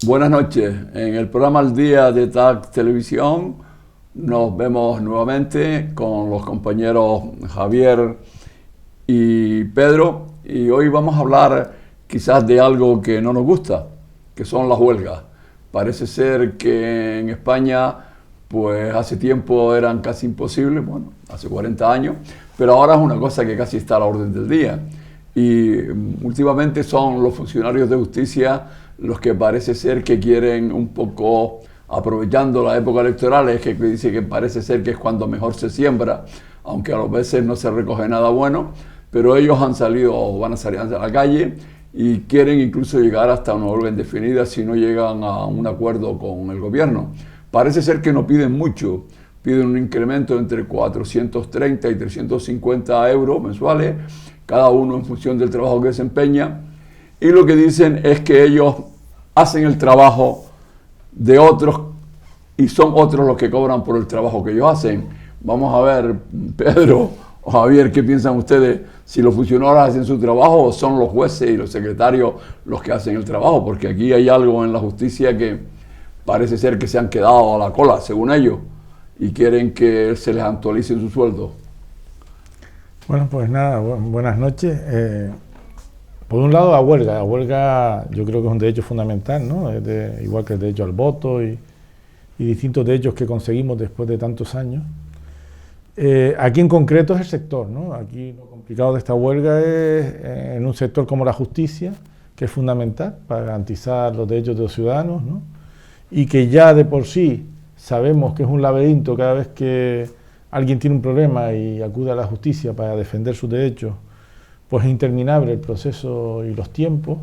Buenas noches. En el programa Al Día de TAC Televisión nos vemos nuevamente con los compañeros Javier y Pedro, y hoy vamos a hablar quizás de algo que no nos gusta, que son las huelgas. Parece ser que en España pues hace tiempo eran casi imposibles, bueno, hace 40 años, pero ahora es una cosa que casi está a la orden del día. Y últimamente son los funcionarios de justicia los que parece ser que quieren un poco, aprovechando la época electoral, es que dice que parece ser que es cuando mejor se siembra, aunque a veces no se recoge nada bueno, pero ellos han salido o van a salir a la calle y quieren incluso llegar hasta una huelga indefinida si no llegan a un acuerdo con el gobierno. Parece ser que no piden mucho, piden un incremento entre 430 y 350 euros mensuales, cada uno en función del trabajo que desempeña, y lo que dicen es que ellos hacen el trabajo de otros y son otros los que cobran por el trabajo que ellos hacen. Vamos a ver, Pedro o Javier, ¿qué piensan ustedes? Si los funcionarios hacen su trabajo o son los jueces y los secretarios los que hacen el trabajo, porque aquí hay algo en la justicia que parece ser que se han quedado a la cola, según ellos, y quieren que se les actualice su sueldo. Bueno, pues nada, buenas noches. Por un lado, la huelga yo creo que es un derecho fundamental, ¿no? Igual que el derecho al voto y distintos derechos que conseguimos después de tantos años. Aquí en concreto es el sector, ¿no? Aquí lo complicado de esta huelga es en un sector como la justicia, que es fundamental para garantizar los derechos de los ciudadanos, ¿no? Y que ya de por sí sabemos que es un laberinto cada vez que alguien tiene un problema y acude a la justicia para defender sus derechos, pues es interminable el proceso y los tiempos.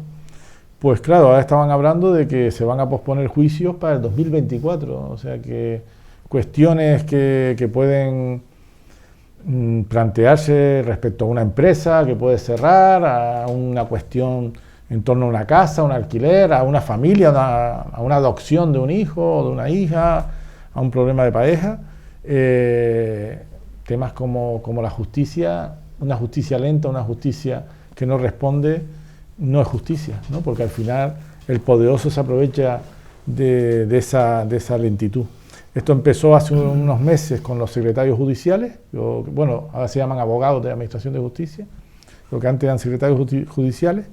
Pues claro, ahora estaban hablando de que se van a posponer juicios para el 2024, o sea que cuestiones que pueden plantearse respecto a una empresa que puede cerrar, a una cuestión en torno a una casa, a un alquiler, a una familia, a una adopción de un hijo o de una hija, a un problema de pareja. Temas como la justicia, una justicia lenta, una justicia que no responde, no es justicia, ¿no? Porque al final el poderoso se aprovecha de esa lentitud. Esto empezó hace unos meses con los secretarios judiciales, bueno, ahora se llaman abogados de la Administración de Justicia, lo que antes eran secretarios judiciales,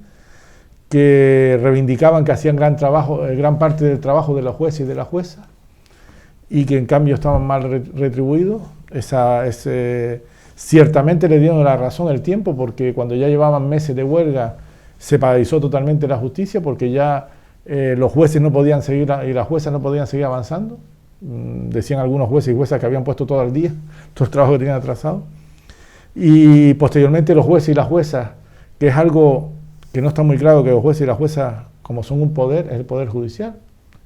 que reivindicaban que hacían gran parte del trabajo de los jueces y de las juezas, y que en cambio estaban mal retribuidos. Ciertamente le dieron la razón el tiempo, porque cuando ya llevaban meses de huelga se paralizó totalmente la justicia, porque ya los jueces no podían seguir y las juezas no podían seguir avanzando. Decían algunos jueces y juezas que habían puesto todo el día, todo el trabajo que tenían atrasado. Y posteriormente los jueces y las juezas, que es algo que no está muy claro, que los jueces y las juezas, como son un poder, es el poder judicial.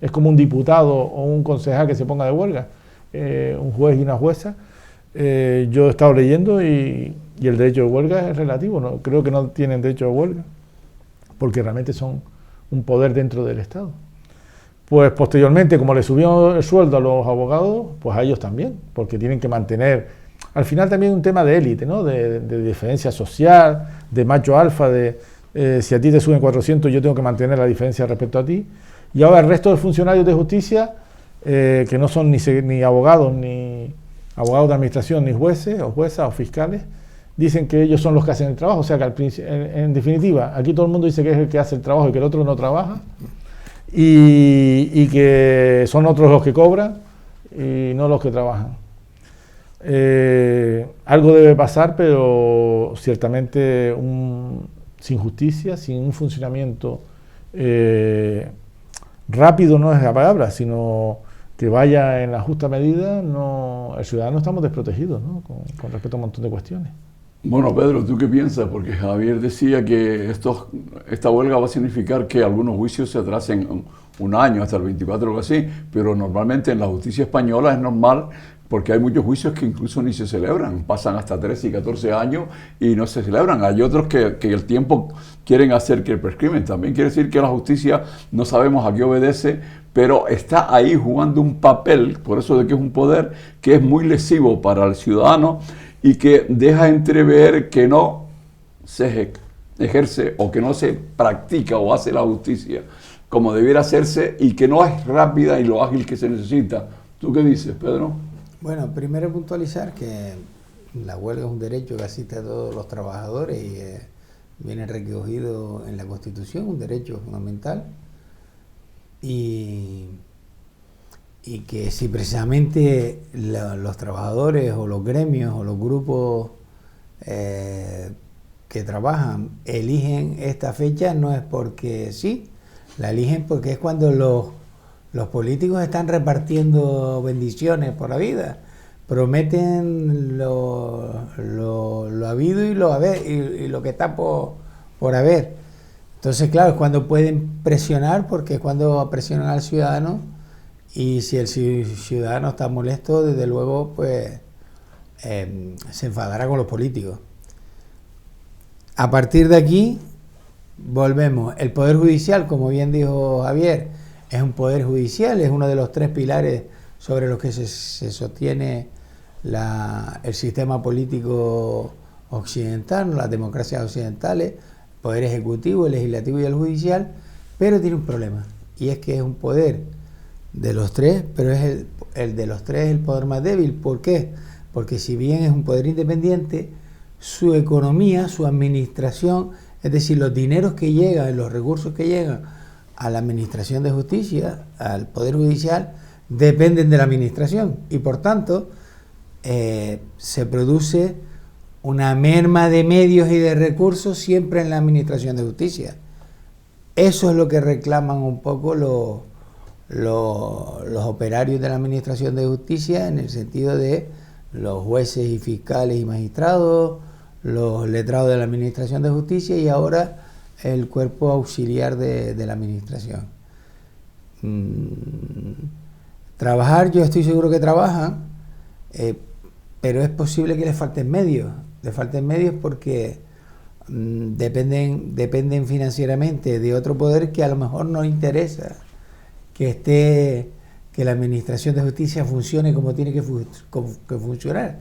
Es como un diputado o un concejal que se ponga de huelga, un juez y una jueza. Yo he estado leyendo y el derecho de huelga es relativo, ¿no? Creo que no tienen derecho de huelga, porque realmente son un poder dentro del Estado. Pues posteriormente, como le subió el sueldo a los abogados, pues a ellos también, porque tienen que mantener, al final también un tema de élite, ¿no? De diferencia social, de macho alfa, si a ti te suben 400 yo tengo que mantener la diferencia respecto a ti. Y ahora el resto de funcionarios de justicia, que no son ni abogados, ni abogados de administración, ni jueces o juezas o fiscales, dicen que ellos son los que hacen el trabajo. O sea que en definitiva, aquí todo el mundo dice que es el que hace el trabajo y que el otro no trabaja, y que son otros los que cobran y no los que trabajan. Algo debe pasar, pero ciertamente sin justicia, sin un funcionamiento rápido no es la palabra, sino que vaya en la justa medida, el ciudadano estamos desprotegidos, ¿no? con respecto a un montón de cuestiones. Bueno, Pedro, ¿tú qué piensas? Porque Javier decía que esta huelga va a significar que algunos juicios se atrasen un año, hasta el 24 o algo así, pero normalmente en la justicia española es normal, porque hay muchos juicios que incluso ni se celebran, pasan hasta 13 y 14 años y no se celebran. Hay otros que el tiempo quieren hacer que prescriben. También quiere decir que la justicia no sabemos a qué obedece, pero está ahí jugando un papel, por eso de que es un poder que es muy lesivo para el ciudadano y que deja entrever que no se ejerce o que no se practica o hace la justicia como debiera hacerse y que no es rápida y lo ágil que se necesita. ¿Tú qué dices, Pedro? Bueno, primero puntualizar que la huelga es un derecho que asiste a todos los trabajadores y viene recogido en la Constitución, un derecho fundamental. Y que si precisamente los trabajadores o los gremios o los grupos que trabajan eligen esta fecha, no es porque sí, la eligen porque es cuando los políticos están repartiendo bendiciones por la vida, prometen lo habido y lo que está por haber. Entonces, claro, es cuando pueden presionar, porque es cuando presionan al ciudadano, y si el ciudadano está molesto, desde luego, pues se enfadará con los políticos. A partir de aquí, volvemos. El Poder Judicial, como bien dijo Javier, es un poder judicial, es uno de los 3 pilares sobre los que se sostiene el sistema político occidental, las democracias occidentales, el poder ejecutivo, el legislativo y el judicial, pero tiene un problema, y es que es un poder de los 3, pero es el de los 3 es el poder más débil. ¿Por qué? Porque si bien es un poder independiente, su economía, su administración, es decir, los dineros que llegan, los recursos que llegan a la administración de justicia, al Poder Judicial, dependen de la administración, y por tanto se produce una merma de medios y de recursos siempre en la administración de justicia. Eso es lo que reclaman un poco los operarios de la administración de justicia, en el sentido de los jueces y fiscales y magistrados, los letrados de la administración de justicia, y ahora el cuerpo auxiliar de la administración. Trabajar, yo estoy seguro que trabajan, pero es posible que les falten medios. Les falten medios porque dependen financieramente de otro poder que a lo mejor no interesa que la administración de justicia funcione como tiene que funcionar.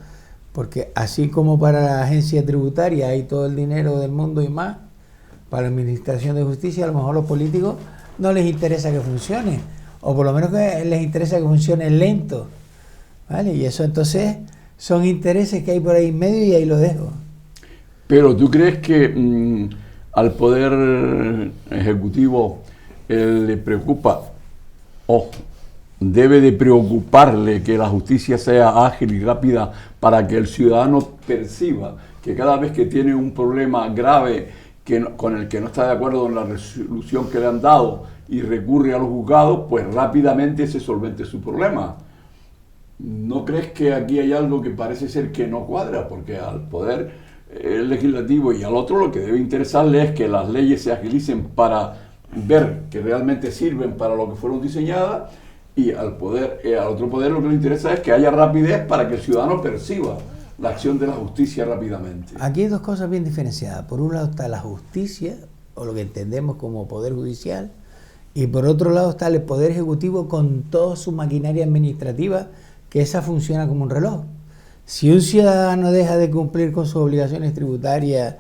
Porque así como para la agencia tributaria hay todo el dinero del mundo y más, para la administración de justicia a lo mejor los políticos no les interesa que funcione, o por lo menos que les interesa que funcione lento, ¿vale? Y eso entonces son intereses que hay por ahí en medio, y ahí lo dejo. Pero ¿tú crees que al Poder Ejecutivo le preocupa, o debe de preocuparle, que la justicia sea ágil y rápida para que el ciudadano perciba que cada vez que tiene un problema grave con el que no está de acuerdo en la resolución que le han dado y recurre a los juzgados, pues rápidamente se solvente su problema? ¿No crees que aquí hay algo que parece ser que no cuadra? Porque al Poder Legislativo y al otro lo que debe interesarle es que las leyes se agilicen para ver que realmente sirven para lo que fueron diseñadas, y al otro poder lo que le interesa es que haya rapidez para que el ciudadano perciba la acción de la justicia rápidamente. Aquí hay 2 cosas bien diferenciadas. Por un lado está la justicia, o lo que entendemos como poder judicial, y por otro lado está el Poder Ejecutivo con toda su maquinaria administrativa, que esa funciona como un reloj. Si un ciudadano deja de cumplir con sus obligaciones tributarias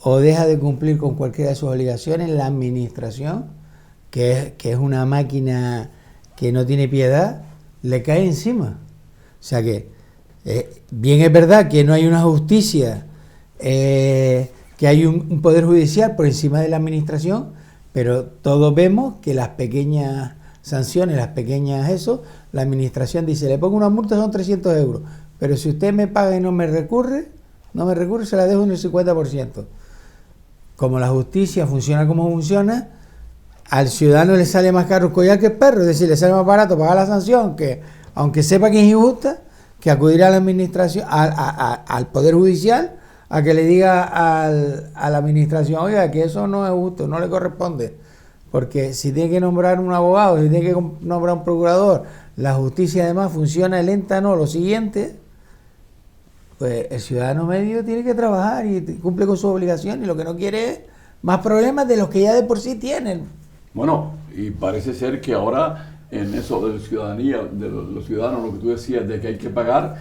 o deja de cumplir con cualquiera de sus obligaciones, la administración, que es una máquina que no tiene piedad, le cae encima. O sea que bien es verdad que no hay una justicia, que hay un poder judicial por encima de la administración, pero todos vemos que las pequeñas sanciones, la administración dice, le pongo una multa, son 300 euros, pero si usted me paga y no me recurre, se la dejo en el 50%. Como la justicia funciona como funciona, al ciudadano le sale más caro el collar que el perro, es decir, le sale más barato pagar la sanción, que aunque sepa que es injusta, que acudir a la administración, al Poder Judicial, a que le diga a la administración, oiga, que eso no es justo, no le corresponde, porque si tiene que nombrar un abogado, si tiene que nombrar un procurador, la justicia además funciona lenta, no, lo siguiente, pues el ciudadano medio tiene que trabajar y cumple con su obligación, y lo que no quiere es más problemas de los que ya de por sí tienen. Bueno, y parece ser que ahora en eso de la ciudadanía, de los ciudadanos, lo que tú decías de que hay que pagar,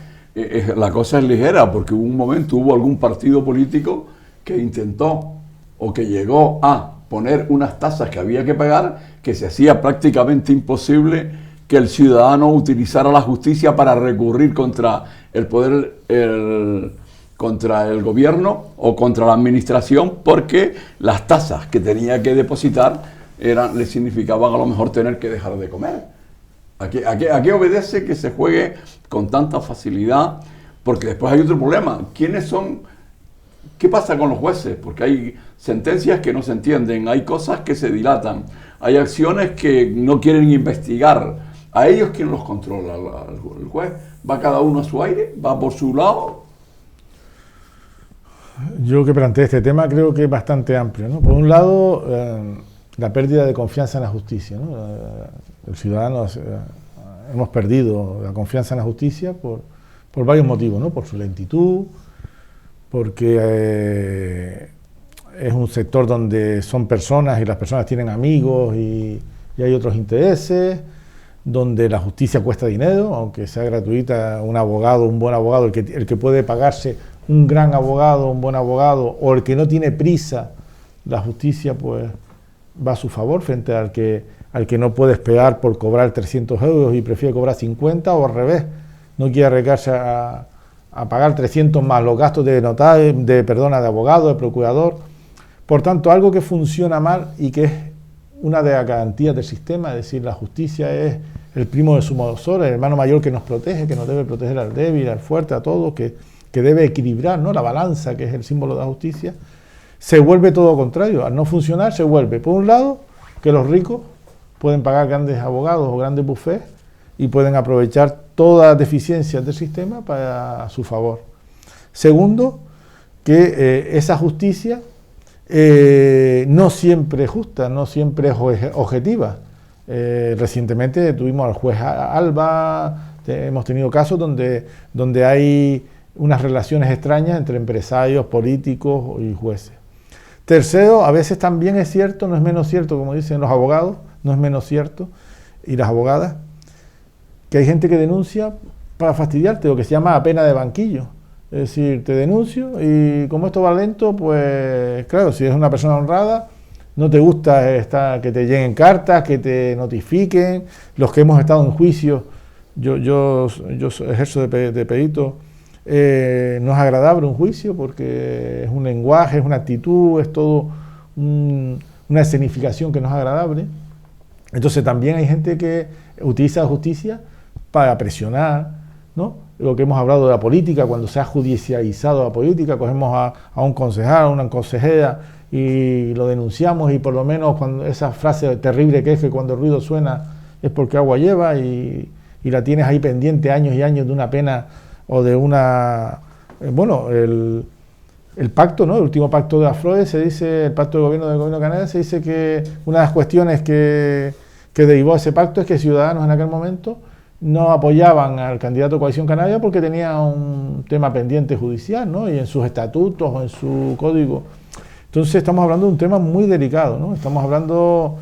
la cosa es ligera, porque hubo un momento, hubo algún partido político que intentó o que llegó a poner unas tasas que había que pagar, que se hacía prácticamente imposible que el ciudadano utilizara la justicia para recurrir contra el poder, contra el gobierno o contra la administración, porque las tasas que tenía que depositar le significaban a lo mejor tener que dejar de comer. ¿A qué obedece que se juegue con tanta facilidad? Porque después hay otro problema. ¿Qué pasa con los jueces? Porque hay sentencias que no se entienden, hay cosas que se dilatan, hay acciones que no quieren investigar. ¿A ellos quién los controla? ¿El juez? ¿Va cada uno a su aire? ¿Va por su lado? Yo que planteé este tema creo que es bastante amplio, ¿no? Por un lado, la pérdida de confianza en la justicia, ¿no? El ciudadano hemos perdido la confianza en la justicia por varios motivos, ¿no? Por su lentitud, porque es un sector donde son personas y las personas tienen amigos y hay otros intereses, donde la justicia cuesta dinero, aunque sea gratuita. Un abogado, un buen abogado, el que puede pagarse un gran abogado, un buen abogado, o el que no tiene prisa, la justicia pues va a su favor frente al que no puede esperar por cobrar 300 euros y prefiere cobrar 50, o al revés, no quiere arriesgarse a pagar 300 más los gastos de notario, de abogado, de procurador. Por tanto, algo que funciona mal y que es una de las garantías del sistema, es decir, la justicia es el primo de su mozor, el hermano mayor que nos protege, que nos debe proteger al débil, al fuerte, a todos, que debe equilibrar, ¿no? La balanza, que es el símbolo de la justicia, se vuelve todo lo contrario. Al no funcionar, se vuelve, por un lado, que los ricos pueden pagar grandes abogados o grandes bufetes y pueden aprovechar todas las deficiencias del sistema para su favor. Segundo, que esa justicia no siempre es justa, no siempre es objetiva. Recientemente tuvimos al juez Alba, hemos tenido casos donde hay unas relaciones extrañas entre empresarios, políticos y jueces. Tercero, a veces también es cierto, no es menos cierto, como dicen los abogados, no es menos cierto, y las abogadas, que hay gente que denuncia para fastidiarte, lo que se llama pena de banquillo. Es decir, te denuncio y como esto va lento, pues claro, si eres una persona honrada, no te gusta que te lleguen cartas, que te notifiquen. Los que hemos estado en juicio, yo ejerzo de perito, no es agradable un juicio porque es un lenguaje, es una actitud, es todo una escenificación que no es agradable. Entonces también hay gente que utiliza la justicia para presionar, ¿no? Lo que hemos hablado de la política, cuando se ha judicializado la política, cogemos a un concejal, a una consejera y lo denunciamos, y por lo menos cuando esa frase terrible que es que cuando el ruido suena es porque agua lleva, y la tienes ahí pendiente años y años de una pena o de una... el pacto, ¿no? El último pacto de Afroes, se dice, el pacto del gobierno canario, se dice que una de las cuestiones que derivó ese pacto es que Ciudadanos en aquel momento no apoyaban al candidato Coalición Canaria porque tenía un tema pendiente judicial, ¿no? Y en sus estatutos o en su código. Entonces estamos hablando de un tema muy delicado, ¿no? Estamos hablando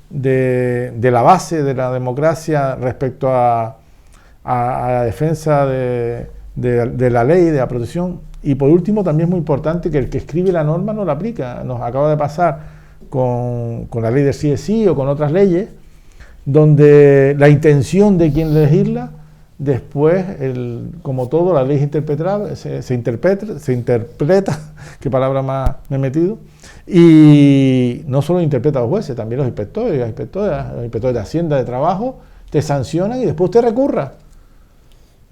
de la base de la democracia respecto a la defensa de la ley, de la protección. Y por último, también es muy importante que el que escribe la norma no la aplica. Nos acaba de pasar con la ley del sí es sí o con otras leyes, donde la intención de quien legisla, después, como todo, la ley se interpreta, qué palabra más me he metido, y no solo interpreta a los jueces, también los inspectores, los inspectores de Hacienda, de Trabajo, te sancionan y después usted recurra.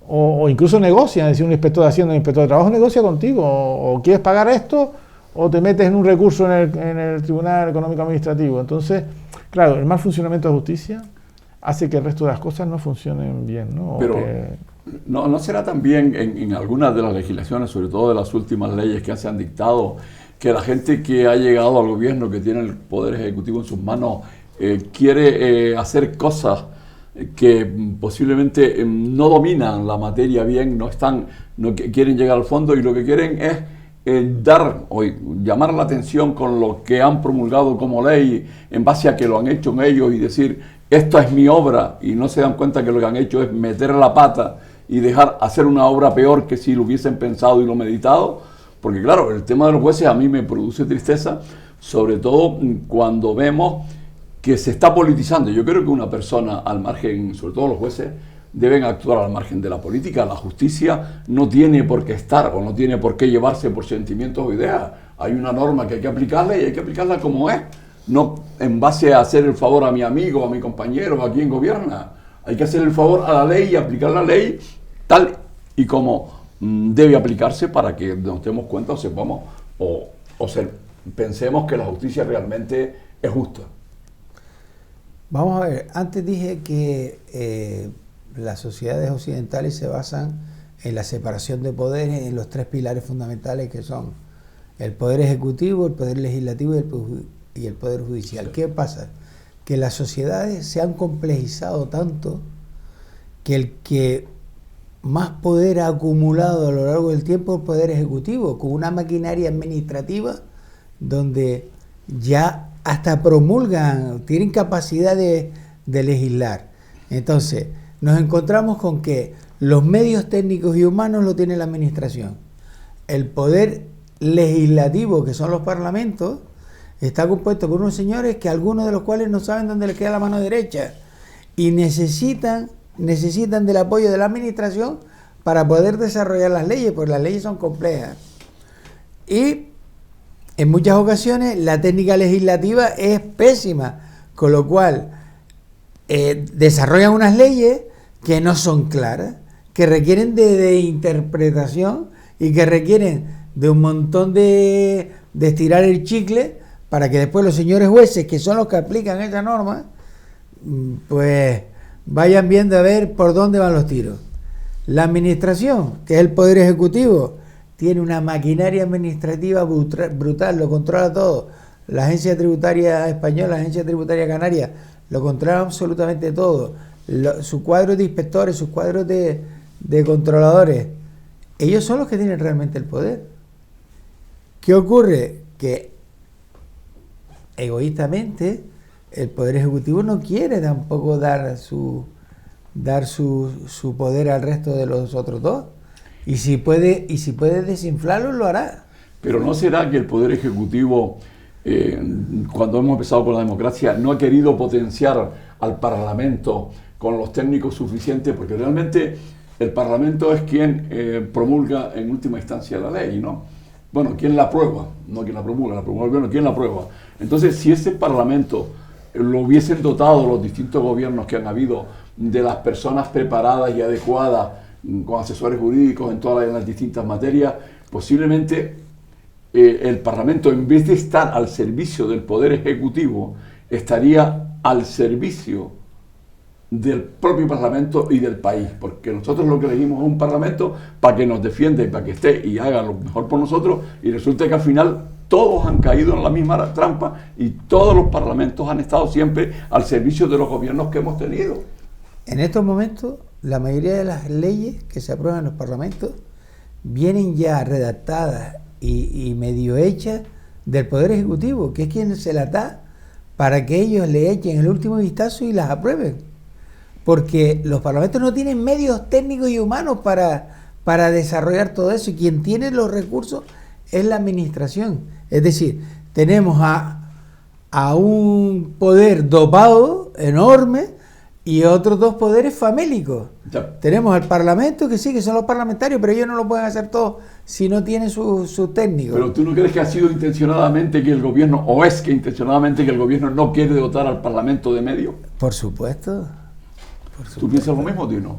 O incluso negocian, es decir, un inspector de Hacienda, un inspector de Trabajo negocia contigo, o quieres pagar esto, o te metes en un recurso en el Tribunal Económico Administrativo. Entonces, claro, el mal funcionamiento de la justicia hace que el resto de las cosas no funcionen bien, ¿no? Pero ¿no será también en algunas de las legislaciones, sobre todo de las últimas leyes que se han dictado, que la gente que ha llegado al gobierno, que tiene el poder ejecutivo en sus manos, quiere hacer cosas que posiblemente no dominan la materia bien, no quieren llegar al fondo, y lo que quieren es llamar la atención con lo que han promulgado como ley en base a que lo han hecho en ellos y decir, esta es mi obra, y no se dan cuenta que lo que han hecho es meter la pata y dejar hacer una obra peor que si lo hubiesen pensado y lo meditado. Porque claro, el tema de los jueces a mí me produce tristeza, sobre todo cuando vemos que se está politizando. Yo creo que una persona al margen, sobre todo los jueces, deben actuar al margen de la política. La justicia no tiene por qué estar o no tiene por qué llevarse por sentimientos o ideas. Hay una norma que hay que aplicarla y hay que aplicarla como es, no en base a hacer el favor a mi amigo, a mi compañero, a quien gobierna. Hay que hacer el favor a la ley y aplicar la ley tal y como debe aplicarse para que nos demos cuenta o sepamos pensemos que la justicia realmente es justa. Vamos a ver, antes dije que las sociedades occidentales se basan en la separación de poderes en los tres pilares fundamentales que son el poder ejecutivo, el poder legislativo y el poder judicial. Sí. ¿Qué pasa? Que las sociedades se han complejizado tanto que el que más poder ha acumulado a lo largo del tiempo es el poder ejecutivo, con una maquinaria administrativa donde ya hasta promulgan, tienen capacidad de legislar. Entonces, nos encontramos con que los medios técnicos y humanos lo tiene la administración. El poder legislativo, que son los parlamentos, está compuesto por unos señores que algunos de los cuales no saben dónde les queda la mano derecha y necesitan del apoyo de la administración para poder desarrollar las leyes, porque las leyes son complejas. Y en muchas ocasiones la técnica legislativa es pésima, con lo cual desarrollan unas leyes que no son claras, que requieren de interpretación y que requieren de un montón de estirar el chicle para que después los señores jueces, que son los que aplican esa norma, pues vayan viendo a ver por dónde van los tiros. La administración, que es el poder ejecutivo, tiene una maquinaria administrativa brutal, lo controla todo. La agencia tributaria española, la agencia tributaria canaria, lo controla absolutamente todo. Sus cuadros de inspectores, sus cuadros de controladores, ellos son los que tienen realmente el poder. ¿Qué ocurre? Que egoístamente el poder ejecutivo no quiere tampoco dar su poder al resto de los otros dos. Y si puede desinflarlo, lo hará. Pero ¿no será que el poder ejecutivo, cuando hemos empezado con la democracia, no ha querido potenciar al Parlamento con los técnicos suficientes? Porque realmente el Parlamento es quien promulga en última instancia la ley, ¿no? Bueno, ¿quién la aprueba? No quien la promulga, bueno, ¿quién la aprueba? Entonces, si ese Parlamento lo hubiesen dotado los distintos gobiernos que han habido de las personas preparadas y adecuadas, con asesores jurídicos en todas las distintas materias, posiblemente el Parlamento, en vez de estar al servicio del Poder Ejecutivo, estaría al servicio del propio Parlamento y del país, porque nosotros lo que elegimos es un Parlamento para que nos defienda y para que esté y haga lo mejor por nosotros, y resulta que al final todos han caído en la misma trampa y todos los parlamentos han estado siempre al servicio de los gobiernos que hemos tenido. En estos momentos, la mayoría de las leyes que se aprueban en los parlamentos vienen ya redactadas y medio hechas del Poder Ejecutivo, que es quien se las da para que ellos le echen el último vistazo y las aprueben. Porque los parlamentos no tienen medios técnicos y humanos para desarrollar todo eso, y quien tiene los recursos es la administración. Es decir, tenemos a un poder dopado enorme y otros dos poderes famélicos. Ya. Tenemos al Parlamento, que sí, que son los parlamentarios, pero ellos no lo pueden hacer todo si no tienen sus técnicos. Pero ¿tú no crees que ha sido intencionadamente que el gobierno, o es que intencionadamente que el gobierno no quiere dotar al Parlamento de medios? Por supuesto. ¿Tú piensas lo mismo, Tino?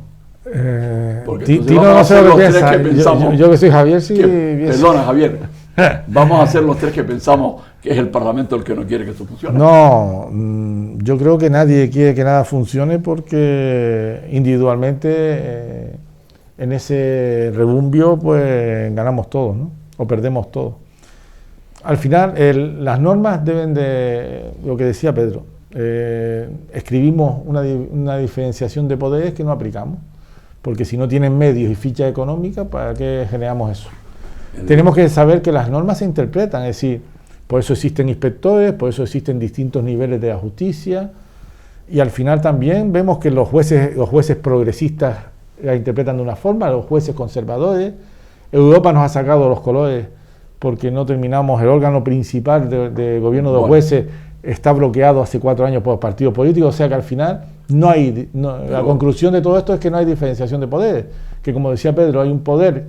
Tino no sé lo que piensa. Yo que soy Javier, sí. Perdona, Javier. Vamos a hacer los tres que pensamos que es el Parlamento el que no quiere que esto funcione. No, yo creo que nadie quiere que nada funcione, porque individualmente en ese rebumbio pues ganamos todos, ¿no? O perdemos todos. Al final las normas deben de, lo que decía Pedro, escribimos una diferenciación de poderes que no aplicamos, porque si no tienen medios y ficha económica, ¿para qué generamos eso? Tenemos que saber que las normas se interpretan, es decir, por eso existen inspectores, por eso existen distintos niveles de la justicia, y al final también vemos que los jueces progresistas la interpretan de una forma, los jueces conservadores. Europa nos ha sacado los colores porque no terminamos, el órgano principal de gobierno de los Bueno. jueces está bloqueado hace 4 años por los partidos políticos, o sea que al final la conclusión de todo esto es que no hay diferenciación de poderes, que como decía Pedro, hay un poder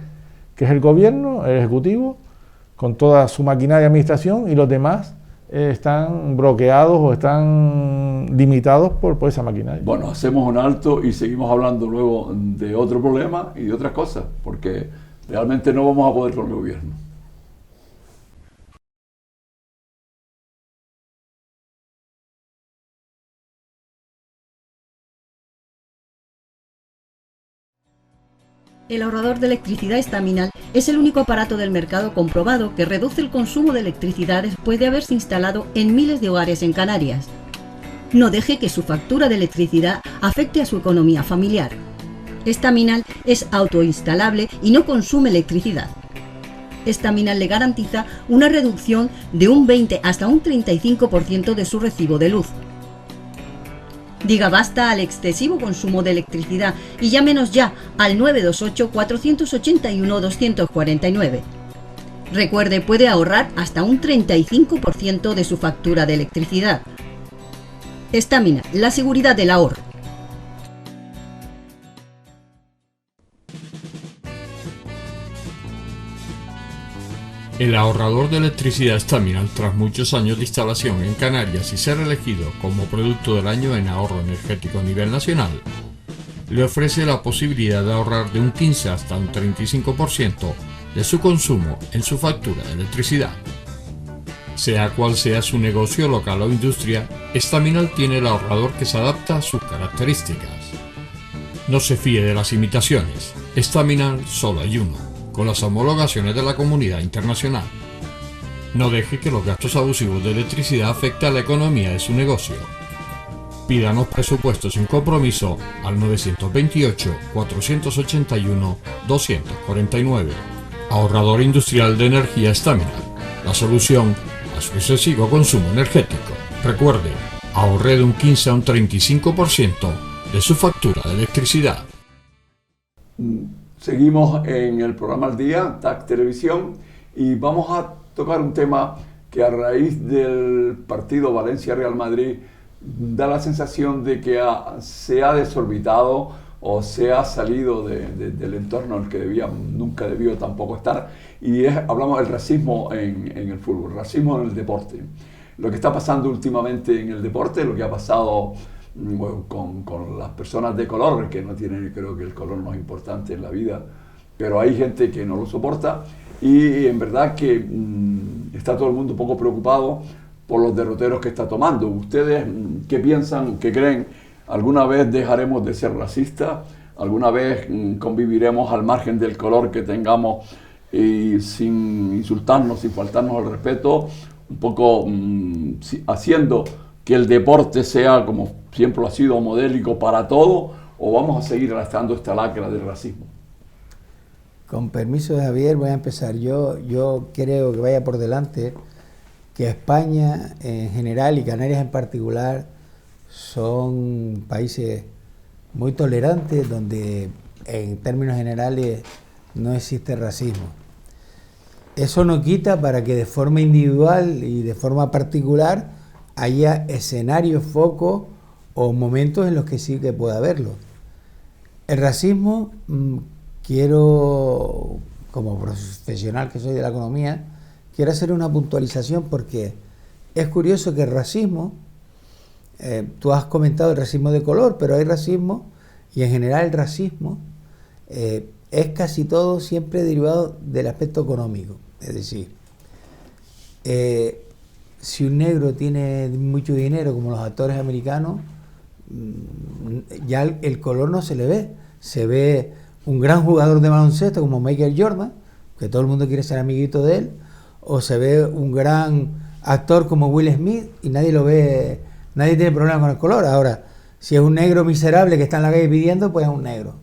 que es el gobierno, el ejecutivo, con toda su maquinaria de administración, y los demás están bloqueados o están limitados por esa maquinaria. Bueno, hacemos un alto y seguimos hablando luego de otro problema y de otras cosas, porque realmente no vamos a poder con el gobierno. El ahorrador de electricidad Estaminal es el único aparato del mercado comprobado que reduce el consumo de electricidad después de haberse instalado en miles de hogares en Canarias. No deje que su factura de electricidad afecte a su economía familiar. Estaminal es autoinstalable y no consume electricidad. Estaminal le garantiza una reducción de un 20 hasta un 35% de su recibo de luz. Diga basta al excesivo consumo de electricidad y llámenos ya al 928-481-249. Recuerde, puede ahorrar hasta un 35% de su factura de electricidad. Estaminal, la seguridad del ahorro. El ahorrador de electricidad Estaminal, tras muchos años de instalación en Canarias y ser elegido como producto del año en ahorro energético a nivel nacional, le ofrece la posibilidad de ahorrar de un 15 hasta un 35% de su consumo en su factura de electricidad. Sea cual sea su negocio local o industria, Estaminal tiene el ahorrador que se adapta a sus características. No se fíe de las imitaciones, Estaminal solo hay uno, con las homologaciones de la comunidad internacional. No deje que los gastos abusivos de electricidad afecten a la economía de su negocio. Pídanos presupuestos sin compromiso al 928-481-249. Ahorrador industrial de energía Estaminal, la solución a su excesivo consumo energético. Recuerde, ahorre de un 15 a un 35% de su factura de electricidad. Seguimos en el programa Al Día, TAC Televisión, y vamos a tocar un tema que a raíz del partido Valencia-Real Madrid da la sensación de que se ha desorbitado o se ha salido del entorno en el que nunca debió tampoco estar, y hablamos del racismo en el fútbol, racismo en el deporte. Lo que está pasando últimamente en el deporte, lo que ha pasado con las personas de color, que no tienen, creo que el color no es importante en la vida, pero hay gente que no lo soporta, y en verdad que está todo el mundo un poco preocupado por los derroteros que está tomando. ¿Ustedes qué piensan, qué creen? ¿Alguna vez dejaremos de ser racistas? ¿Alguna vez conviviremos al margen del color que tengamos y sin insultarnos, sin faltarnos al respeto, un poco haciendo que el deporte sea, como siempre lo ha sido, modélico para todo, o vamos a seguir arrastrando esta lacra del racismo? Con permiso de Javier, voy a empezar. Yo creo que vaya por delante que España en general y Canarias en particular son países muy tolerantes, donde en términos generales no existe racismo. Eso no quita para que de forma individual y de forma particular haya escenarios, focos o momentos en los que sí que pueda haberlo. El racismo, quiero, como profesional que soy de la economía, quiero hacer una puntualización, porque es curioso que el racismo, tú has comentado el racismo de color, pero hay racismo, y en general el racismo es casi todo siempre derivado del aspecto económico. Es decir, si un negro tiene mucho dinero, como los actores americanos, ya el color no se le ve. Se ve un gran jugador de baloncesto como Michael Jordan, que todo el mundo quiere ser amiguito de él, o se ve un gran actor como Will Smith y nadie lo ve, nadie tiene problema con el color. Ahora, si es un negro miserable que está en la calle pidiendo, pues es un negro.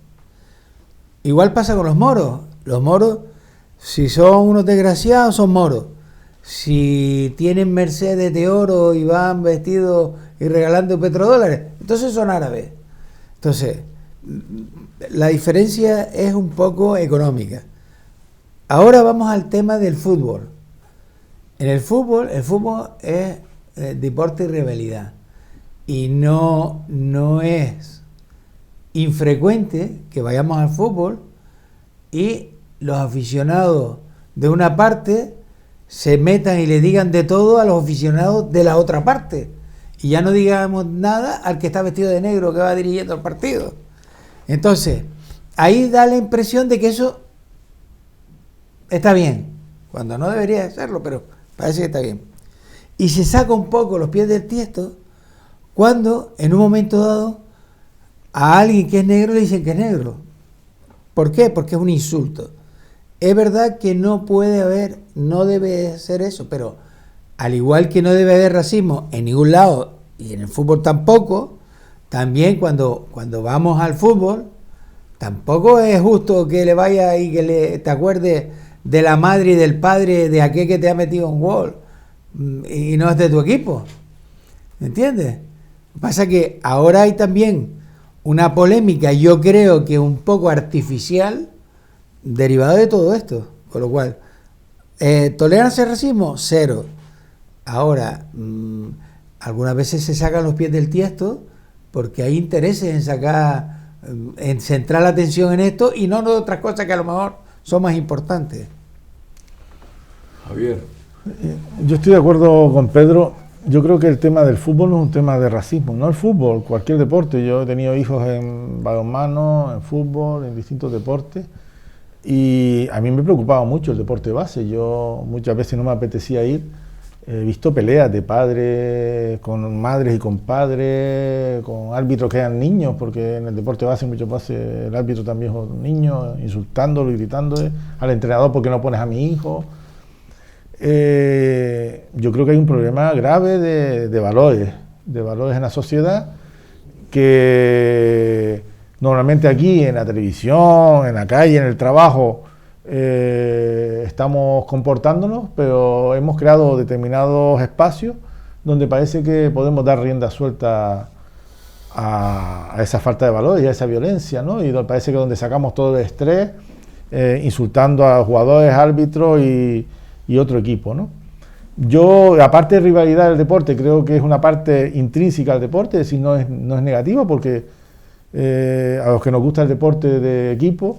Igual pasa con los moros. Los moros, si son unos desgraciados, son moros. Si tienen Mercedes de oro y van vestidos y regalando petrodólares, entonces son árabes. Entonces, la diferencia es un poco económica. Ahora vamos al tema del fútbol. En el fútbol es deporte y rivalidad. Y no es infrecuente que vayamos al fútbol y los aficionados de una parte se metan y le digan de todo a los aficionados de la otra parte. Y ya no digamos nada al que está vestido de negro que va dirigiendo el partido. Entonces, ahí da la impresión de que eso está bien, cuando no debería de serlo, pero parece que está bien. Y se saca un poco los pies del tiesto cuando en un momento dado a alguien que es negro le dicen que es negro. ¿Por qué? Porque es un insulto. Es verdad que no debe ser eso, pero al igual que no debe haber racismo en ningún lado y en el fútbol tampoco, también cuando vamos al fútbol, tampoco es justo que le vaya y que te acuerdes de la madre y del padre de aquel que te ha metido un gol y no es de tu equipo. ¿Entiendes? Lo que pasa es que ahora hay también una polémica, yo creo que un poco artificial, derivada de todo esto. Con lo cual, tolerancia al racismo, cero. Ahora, algunas veces se sacan los pies del tiesto porque hay intereses en centrar la atención en esto y no en otras cosas que a lo mejor son más importantes. Javier. Yo estoy de acuerdo con Pedro. Yo creo que el tema del fútbol no es un tema de racismo, no el fútbol, cualquier deporte. Yo he tenido hijos en balonmano, en fútbol, en distintos deportes, y a mí me preocupaba mucho el deporte base. Yo muchas veces no me apetecía ir. He visto peleas de padres con madres y con padres, con árbitros que eran niños, porque en el deporte base muchas veces el árbitro también es un niño, insultándolo y gritándole al entrenador: ¿por qué no pones a mi hijo? Yo creo que hay un problema grave de valores en la sociedad, que normalmente aquí en la televisión, en la calle, en el trabajo, estamos comportándonos, pero hemos creado determinados espacios donde parece que podemos dar rienda suelta a esa falta de valores y a esa violencia, ¿no? Y parece que donde sacamos todo el estrés, insultando a jugadores, árbitros y otro equipo, ¿no? Yo, aparte de rivalidad del deporte, creo que es una parte intrínseca al deporte, es decir, no es negativa, porque a los que nos gusta el deporte de equipo,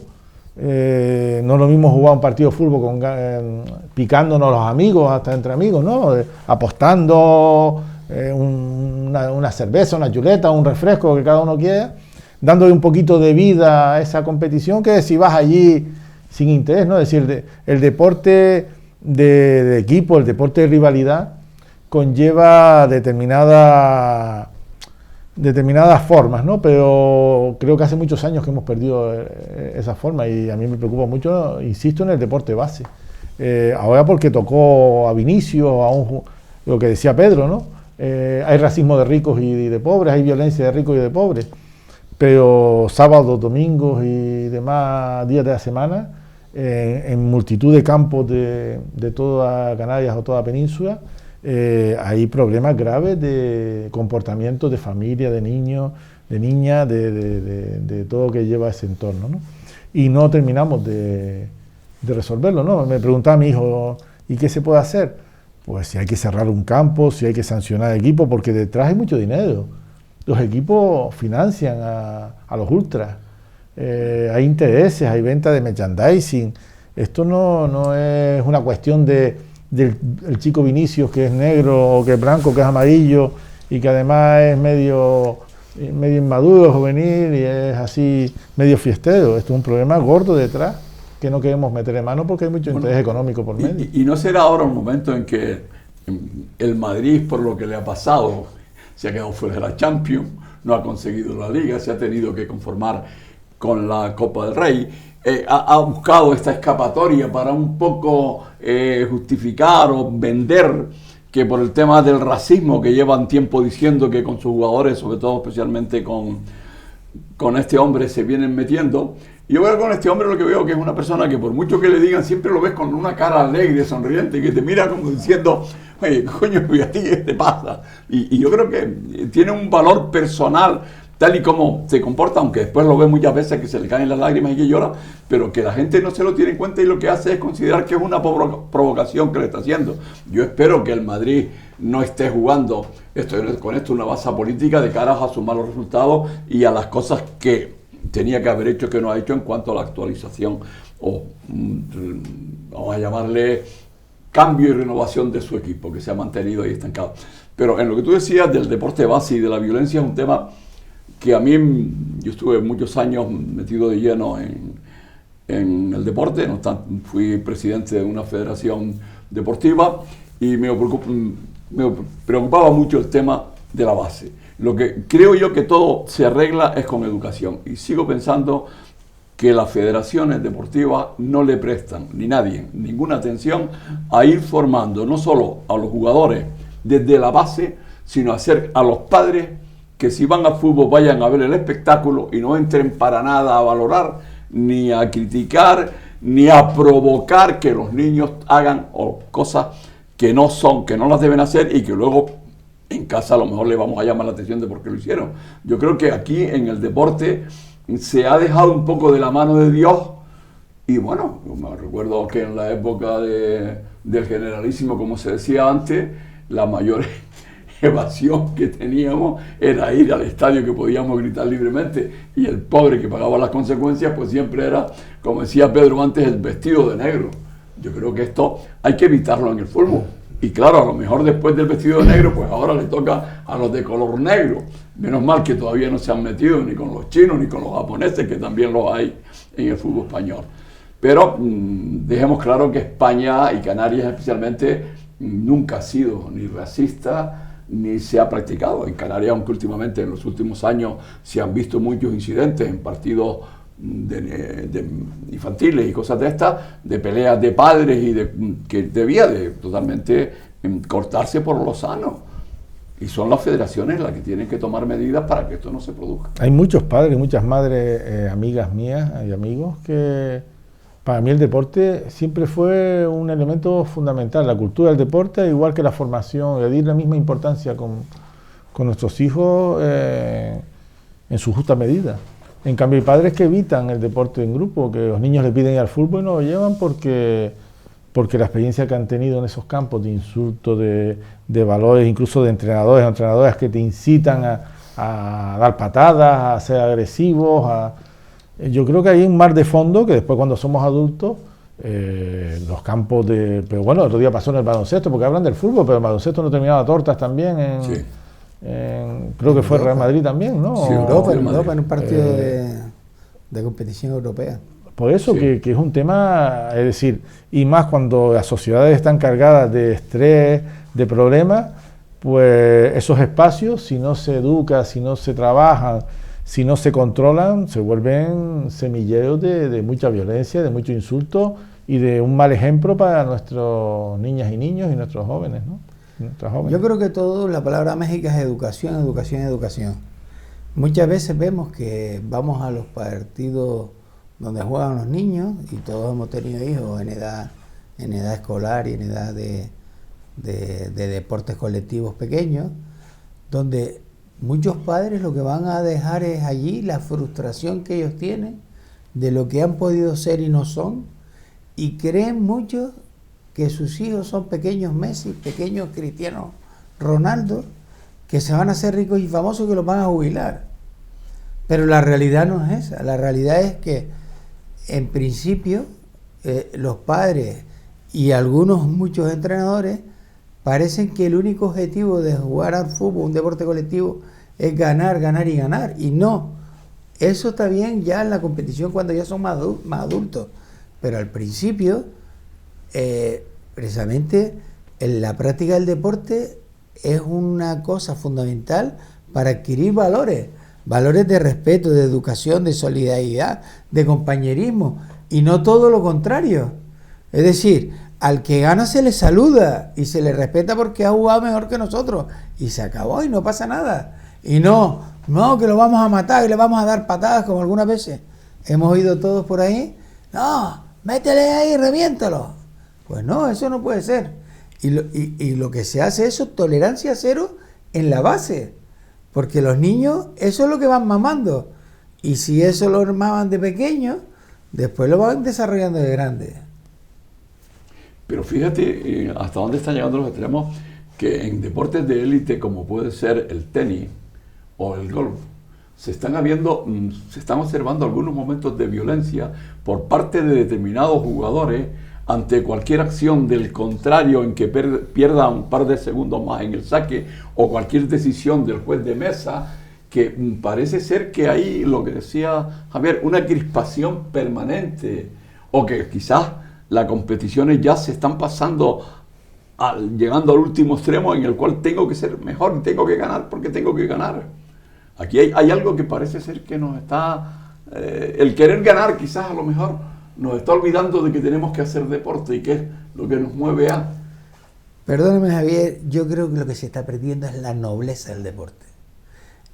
no es lo mismo jugar un partido de fútbol picándonos los amigos, hasta entre amigos, ¿no? Apostando una cerveza, una chuleta, un refresco, que cada uno quiera, dándole un poquito de vida a esa competición, que si vas allí sin interés, ¿no? Es decir, el deporte de equipo, el deporte de rivalidad, conlleva determinadas formas, ¿no? Pero creo que hace muchos años que hemos perdido esa forma, y a mí me preocupa mucho, insisto, en el deporte base. Ahora porque tocó a Vinicius, lo que decía Pedro, ¿no? Hay racismo de ricos y de pobres, hay violencia de ricos y de pobres, pero sábados, domingos y demás días de la semana, en multitud de campos de toda Canarias o toda península, hay problemas graves de comportamiento de familia, de niños, de niñas, de todo lo que lleva ese entorno, ¿no? Y no terminamos de resolverlo, ¿no? Me preguntaba mi hijo: ¿y qué se puede hacer? Pues si hay que cerrar un campo, si hay que sancionar equipos, porque detrás hay mucho dinero. Los equipos financian a los ultras. Hay intereses, hay venta de merchandising. Esto no es una cuestión del chico Vinicius, que es negro, o que es blanco, que es amarillo, y que además es medio inmaduro, juvenil, y es así medio fiestero. Esto es un problema gordo detrás, que no queremos meter en mano porque hay mucho interés económico por medio. ¿Y no será ahora un momento en que el Madrid, por lo que le ha pasado, se ha quedado fuera de la Champions, no ha conseguido la Liga, se ha tenido que conformar con la Copa del Rey, ha buscado esta escapatoria para un poco justificar o vender que por el tema del racismo que llevan tiempo diciendo que con sus jugadores, sobre todo especialmente con este hombre, se vienen metiendo? Y yo veo con este hombre, lo que veo que es una persona que por mucho que le digan, siempre lo ves con una cara alegre, sonriente, que te mira como diciendo: oye, coño, ¿a ti qué te pasa? Y yo creo que tiene un valor personal tal y como se comporta, aunque después lo ve muchas veces que se le caen las lágrimas y que llora, pero que la gente no se lo tiene en cuenta y lo que hace es considerar que es una provocación que le está haciendo. Yo espero que el Madrid no esté jugando con esto una base política de cara a sus malos resultados y a las cosas que tenía que haber hecho que no ha hecho en cuanto a la actualización o vamos a llamarle cambio y renovación de su equipo, que se ha mantenido ahí estancado. Pero en lo que tú decías del deporte base y de la violencia es un tema que a mí, yo estuve muchos años metido de lleno en el deporte, no obstante, fui presidente de una federación deportiva y me preocupaba mucho el tema de la base. Lo que creo yo que todo se arregla es con educación y sigo pensando que las federaciones deportivas no le prestan, ni nadie, ninguna atención a ir formando no solo a los jugadores desde la base, sino a hacer a los padres que si van al fútbol vayan a ver el espectáculo y no entren para nada a valorar, ni a criticar, ni a provocar que los niños hagan cosas que no las deben hacer y que luego en casa a lo mejor le vamos a llamar la atención de por qué lo hicieron. Yo creo que aquí en el deporte se ha dejado un poco de la mano de Dios y bueno, me recuerdo que en la época del generalísimo, como se decía antes, la mayor evasión que teníamos era ir al estadio que podíamos gritar libremente y el pobre que pagaba las consecuencias pues siempre era, como decía Pedro antes, el vestido de negro. Yo creo que esto hay que evitarlo en el fútbol. Y claro, a lo mejor después del vestido de negro, pues ahora le toca a los de color negro. Menos mal que todavía no se han metido ni con los chinos ni con los japoneses, que también los hay en el fútbol español. Pero dejemos claro que España y Canarias especialmente nunca ha sido ni racista ni se ha practicado. En Canarias, aunque últimamente en los últimos años se han visto muchos incidentes en partidos de infantiles y cosas de estas, de peleas de padres y que debía de totalmente cortarse por lo sano. Y son las federaciones las que tienen que tomar medidas para que esto no se produzca. Hay muchos padres y muchas madres, amigas mías y amigos, que para mí el deporte siempre fue un elemento fundamental. La cultura del deporte, igual que la formación, le di la misma importancia con nuestros hijos en su justa medida. En cambio, hay padres que evitan el deporte en grupo, que los niños le piden ir al fútbol y no lo llevan porque la experiencia que han tenido en esos campos de insultos, de valores, incluso de entrenadores o entrenadoras que te incitan a dar patadas, a ser agresivos. Yo creo que hay un mar de fondo que después cuando somos adultos, los campos Pero bueno, el otro día pasó en el baloncesto, porque hablan del fútbol, pero el baloncesto no terminaba tortas también Sí. Creo que fue Real Madrid también, ¿no? Sí, Europa, en un partido de competición europea. Por eso Sí. que es un tema, es decir, y más cuando las sociedades están cargadas de estrés, de problemas, pues esos espacios, si no se educa, si no se trabaja, si no se controlan, se vuelven semilleros de mucha violencia, de mucho insulto y de un mal ejemplo para nuestros niñas y niños y nuestros jóvenes, ¿no? Yo creo que todo, la palabra mágica es educación, educación, educación. Muchas veces vemos que vamos a los partidos donde juegan los niños, y todos hemos tenido hijos en edad escolar y en edad de deportes colectivos pequeños, donde muchos padres lo que van a dejar es allí la frustración que ellos tienen de lo que han podido ser y no son, y creen muchos que sus hijos son pequeños Messi, pequeños Cristiano Ronaldo, que se van a hacer ricos y famosos, que los van a jubilar. Pero la realidad no es esa. La realidad es que, en principio, los padres y muchos entrenadores parecen que el único objetivo de jugar al fútbol, un deporte colectivo, es ganar, ganar y ganar. Y no. Eso está bien ya en la competición cuando ya son más adultos. Pero al principio, precisamente, en la práctica del deporte es una cosa fundamental para adquirir valores de respeto, de educación, de solidaridad, de compañerismo, y no todo lo contrario. Es decir, al que gana se le saluda y se le respeta porque ha jugado mejor que nosotros, y se acabó y no pasa nada. Y no que lo vamos a matar y le vamos a dar patadas, como algunas veces hemos oído todos por ahí. No, métele ahí, reviéntalo. Pues no, eso no puede ser. Y lo que se hace es tolerancia cero en la base. Porque los niños, eso es lo que van mamando. Y si eso lo maman de pequeño, después lo van desarrollando de grande. Pero fíjate hasta dónde están llegando los extremos, que en deportes de élite como puede ser el tenis o el golf, se están observando algunos momentos de violencia por parte de determinados jugadores ante cualquier acción del contrario en que pierda un par de segundos más en el saque, o cualquier decisión del juez de mesa, que parece ser que hay, lo que decía Javier, una crispación permanente, o que quizás las competiciones ya se están pasando, llegando al último extremo en el cual tengo que ser mejor, tengo que ganar porque tengo que ganar. Aquí hay algo que parece ser que nos está, el querer ganar quizás a lo mejor nos está olvidando de que tenemos que hacer deporte y que es lo que nos mueve a... Perdóname, Javier, yo creo que lo que se está perdiendo es la nobleza del deporte.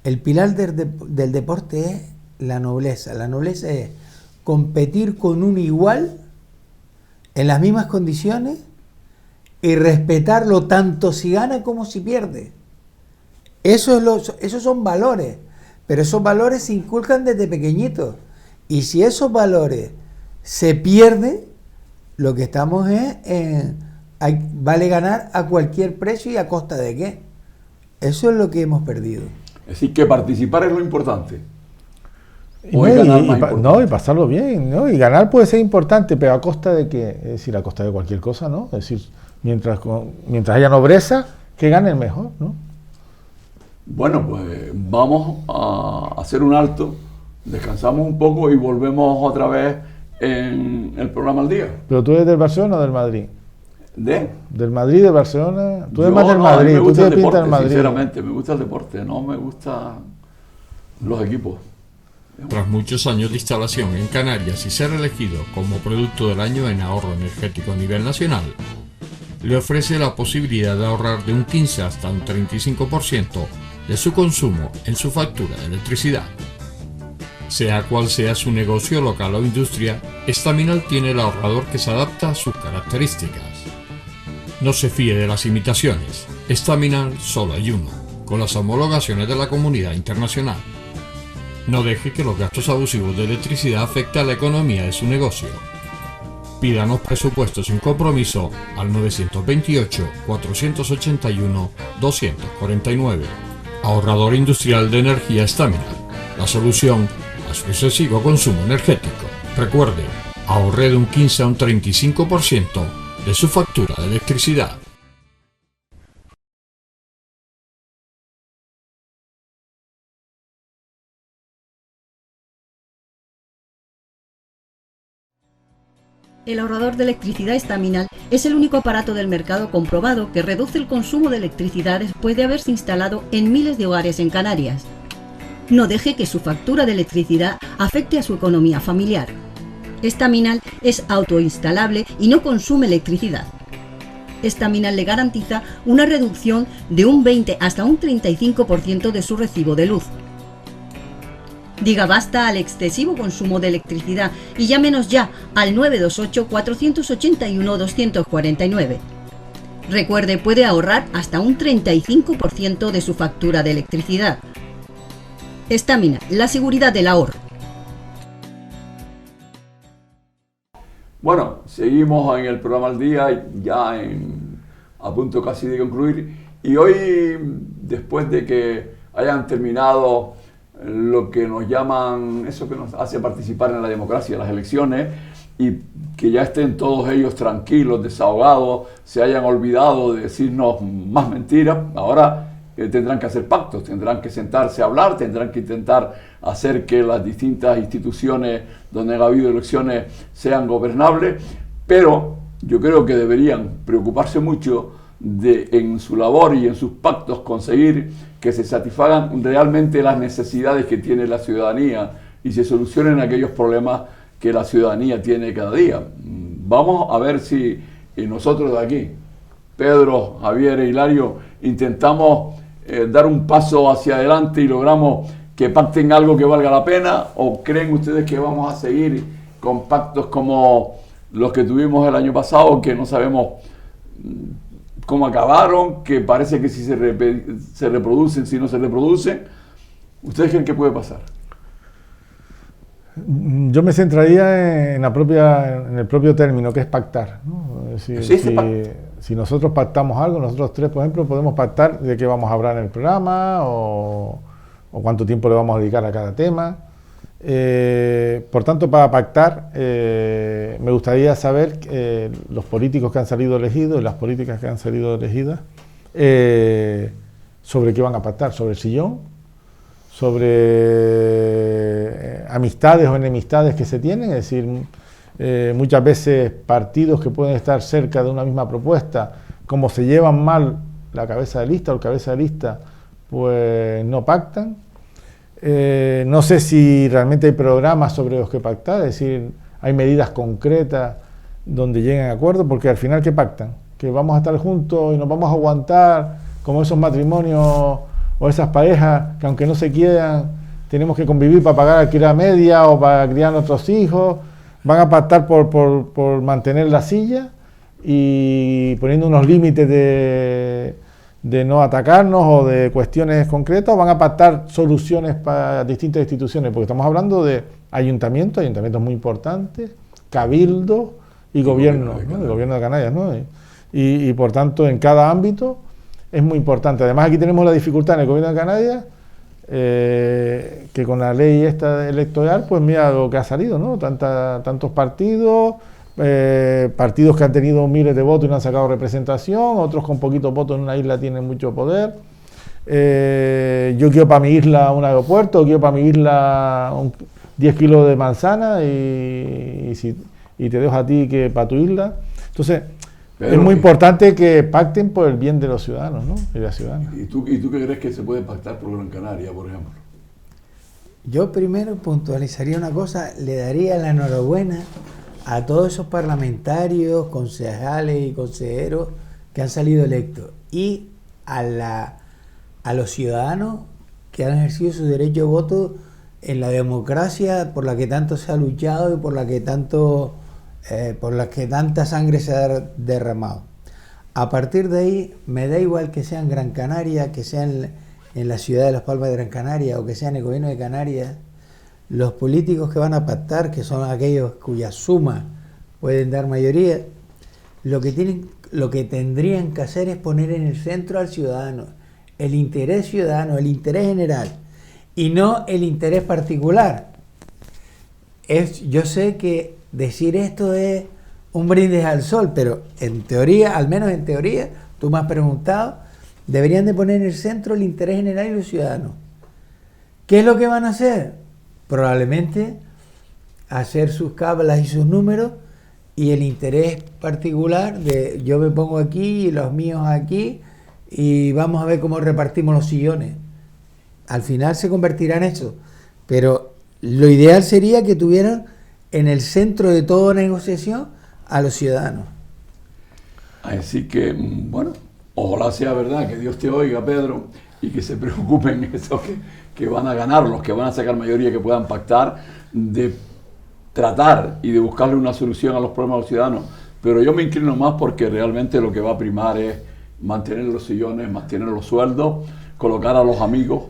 El pilar del deporte es la nobleza. La nobleza es competir con un igual en las mismas condiciones y respetarlo tanto si gana como si pierde. Esos son valores, pero esos valores se inculcan desde pequeñitos. Y si esos valores se pierden, lo que estamos vale ganar a cualquier precio y a costa de qué. Eso es lo que hemos perdido. Es decir, que participar es lo importante. Y pasarlo bien, ¿no? Y ganar puede ser importante, pero ¿a costa de qué? Es decir, a costa de cualquier cosa, ¿no? Es decir, mientras haya nobleza, que gane el mejor, ¿no? Bueno, pues vamos a hacer un alto, descansamos un poco y volvemos otra vez en el programa al día. ¿Pero tú eres del Barcelona o del Madrid? ¿Del Madrid, del Barcelona? Tú eres más del Madrid, tú tienes pinta del Madrid. Sinceramente, me gusta el deporte, no me gustan los equipos. Tras muchos años de instalación en Canarias y ser elegido como producto del año en ahorro energético a nivel nacional, le ofrece la posibilidad de ahorrar de un 15 hasta un 35% de su consumo en su factura de electricidad. Sea cual sea su negocio local o industria, Estaminal tiene el ahorrador que se adapta a sus características. No se fíe de las imitaciones, Estaminal solo hay uno, con las homologaciones de la comunidad internacional. No deje que los gastos abusivos de electricidad afecten a la economía de su negocio. Pídanos presupuestos sin compromiso al 928-481-249. Ahorrador industrial de energía Estaminal, la solución a su excesivo consumo energético. Recuerde, ahorre de un 15 a un 35% de su factura de electricidad. El ahorrador de electricidad Estaminal es el único aparato del mercado comprobado que reduce el consumo de electricidad después de haberse instalado en miles de hogares en Canarias. No deje que su factura de electricidad afecte a su economía familiar. Estaminal es autoinstalable y no consume electricidad. Estaminal le garantiza una reducción de un 20 hasta un 35% de su recibo de luz. Diga basta al excesivo consumo de electricidad y llámenos ya al 928-481-249. Recuerde, puede ahorrar hasta un 35% de su factura de electricidad. Estaminal, la seguridad del ahorro. Bueno, seguimos en el programa al día, ya a punto casi de concluir. Y hoy, después de que hayan terminado lo que nos llaman, eso que nos hace participar en la democracia, las elecciones, y que ya estén todos ellos tranquilos, desahogados, se hayan olvidado de decirnos más mentiras, ahora tendrán que hacer pactos, tendrán que sentarse a hablar, tendrán que intentar hacer que las distintas instituciones donde ha habido elecciones sean gobernables, pero yo creo que deberían preocuparse mucho de en su labor y en sus pactos conseguir que se satisfagan realmente las necesidades que tiene la ciudadanía y se solucionen aquellos problemas que la ciudadanía tiene cada día. Vamos a ver si nosotros de aquí, Pedro, Javier e Hilario, intentamos dar un paso hacia adelante y logramos que pacten algo que valga la pena, o creen ustedes que vamos a seguir con pactos como los que tuvimos el año pasado, que no sabemos cómo acabaron, que parece que si se reproducen, si no se reproducen. ¿Ustedes creen que puede pasar? Yo me centraría en el propio término, que es pactar, ¿no? Es decir, si nosotros pactamos algo, nosotros tres, por ejemplo, podemos pactar de qué vamos a hablar en el programa o cuánto tiempo le vamos a dedicar a cada tema. Por tanto, para pactar, me gustaría saber los políticos que han salido elegidos y las políticas que han salido elegidas, sobre qué van a pactar, sobre el sillón, sobre amistades o enemistades que se tienen, es decir, muchas veces partidos que pueden estar cerca de una misma propuesta, como se llevan mal la cabeza de lista o el cabeza de lista, pues no pactan. No sé si realmente hay programas sobre los que pactar, es decir, hay medidas concretas donde lleguen a acuerdo, porque al final, ¿qué pactan? Que vamos a estar juntos y nos vamos a aguantar, como esos matrimonios o esas parejas que, aunque no se quieran, tenemos que convivir para pagar alquiler media o para criar a nuestros hijos. Van a pactar por mantener la silla y poniendo unos límites de no atacarnos o de cuestiones concretas, o van a pactar soluciones para distintas instituciones, porque estamos hablando de ayuntamientos muy importantes, cabildos y gobiernos, ¿no? El gobierno de Canarias, ¿no? Y por tanto, en cada ámbito es muy importante. Además, aquí tenemos la dificultad en el gobierno de Canarias, que con la ley esta electoral, pues mira lo que ha salido, ¿no? Tantos partidos, partidos que han tenido miles de votos y no han sacado representación, otros con poquitos votos en una isla tienen mucho poder. Yo quiero para mi isla un aeropuerto, quiero para mi isla 10 kilos de manzana y te dejo a ti que para tu isla. Entonces, es muy importante que pacten por el bien de los ciudadanos, ¿no? Y las ciudadanas. ¿Y tú qué crees que se puede pactar por Gran Canaria, por ejemplo? Yo primero puntualizaría una cosa, le daría la enhorabuena a todos esos parlamentarios, concejales y consejeros que han salido electos y a los ciudadanos que han ejercido su derecho de voto en la democracia por la que tanto se ha luchado y por la que tanta sangre se ha derramado. A partir de ahí, me da igual que sea en Gran Canaria, que sea en la ciudad de Las Palmas de Gran Canaria o que sea en el gobierno de Canarias, los políticos que van a pactar, que son aquellos cuya suma pueden dar mayoría, lo que tendrían que hacer es poner en el centro al ciudadano, el interés ciudadano, el interés general, y no el interés particular. Yo sé que decir esto es un brindis al sol, pero en teoría, al menos en teoría, tú me has preguntado, deberían de poner en el centro el interés general y los ciudadanos. ¿Qué es lo que van a hacer? Probablemente hacer sus cábalas y sus números y el interés particular de yo me pongo aquí y los míos aquí y vamos a ver cómo repartimos los sillones. Al final se convertirá en eso, pero lo ideal sería que tuvieran en el centro de toda negociación a los ciudadanos. Así que, bueno, ojalá sea verdad, que Dios te oiga, Pedro, y que se preocupen esos que van a ganar, los que van a sacar mayoría, que puedan pactar, de tratar y de buscarle una solución a los problemas de los ciudadanos. Pero yo me inclino más porque realmente lo que va a primar es mantener los sillones, mantener los sueldos, colocar a los amigos,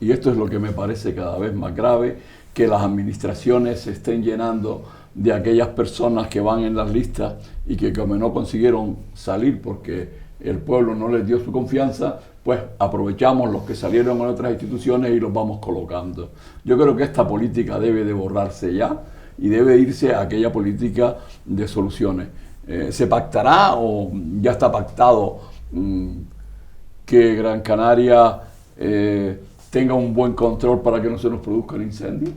y esto es lo que me parece cada vez más grave, que las administraciones se estén llenando de aquellas personas que van en las listas y que como no consiguieron salir porque el pueblo no les dio su confianza, pues aprovechamos los que salieron en otras instituciones y los vamos colocando. Yo creo que esta política debe de borrarse ya y debe irse a aquella política de soluciones. ¿Se pactará o ya está pactado que Gran Canaria tenga un buen control para que no se nos produzcan incendios?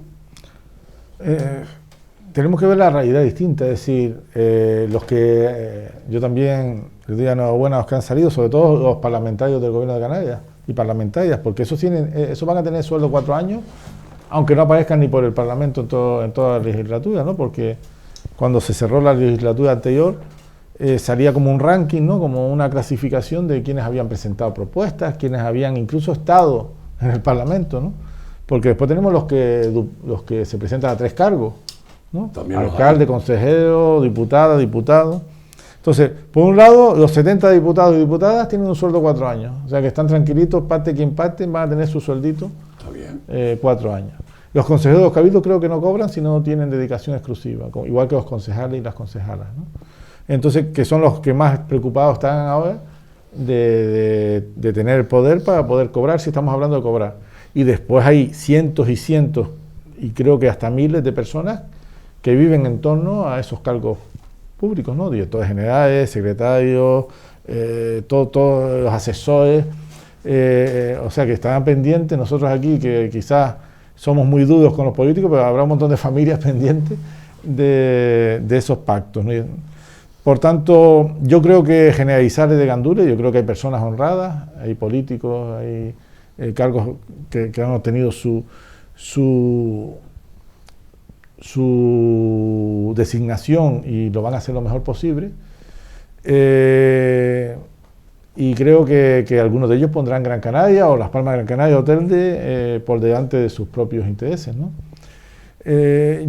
Tenemos que ver la realidad distinta, es decir, yo también les doy enhorabuena a los que han salido, sobre todo los parlamentarios del gobierno de Canarias y parlamentarias, porque esos van a tener sueldo 4 años, aunque no aparezcan ni por el Parlamento en toda la legislatura, ¿no? Porque cuando se cerró la legislatura anterior salía como un ranking, ¿no? Como una clasificación de quienes habían presentado propuestas, quienes habían incluso estado en el Parlamento, ¿no? Porque después tenemos los que se presentan a 3 cargos, ¿no? Alcalde, consejero, diputada, diputado. Entonces, por un lado, los 70 diputados y diputadas tienen un sueldo 4 años. O sea que están tranquilitos, parte quien parte, van a tener su sueldito 4 años. Los consejeros de los cabildos creo que no cobran si no tienen dedicación exclusiva, igual que los concejales y las concejalas, ¿no? Entonces, que son los que más preocupados están ahora de tener el poder para poder cobrar, si estamos hablando de cobrar. Y después hay cientos y cientos, y creo que hasta miles de personas que viven en torno a esos cargos públicos, ¿no? Directores generales, secretarios, todos los asesores, o sea que estarán pendientes. Nosotros aquí, que quizás somos muy duros con los políticos, pero habrá un montón de familias pendientes de esos pactos, ¿no? Por tanto, yo creo que generalizar es de gandules. Yo creo que hay personas honradas, hay políticos, hay cargos que han obtenido su designación y lo van a hacer lo mejor posible. Y creo que algunos de ellos pondrán Gran Canaria o Las Palmas de Gran Canaria o Telde por delante de sus propios intereses, ¿no?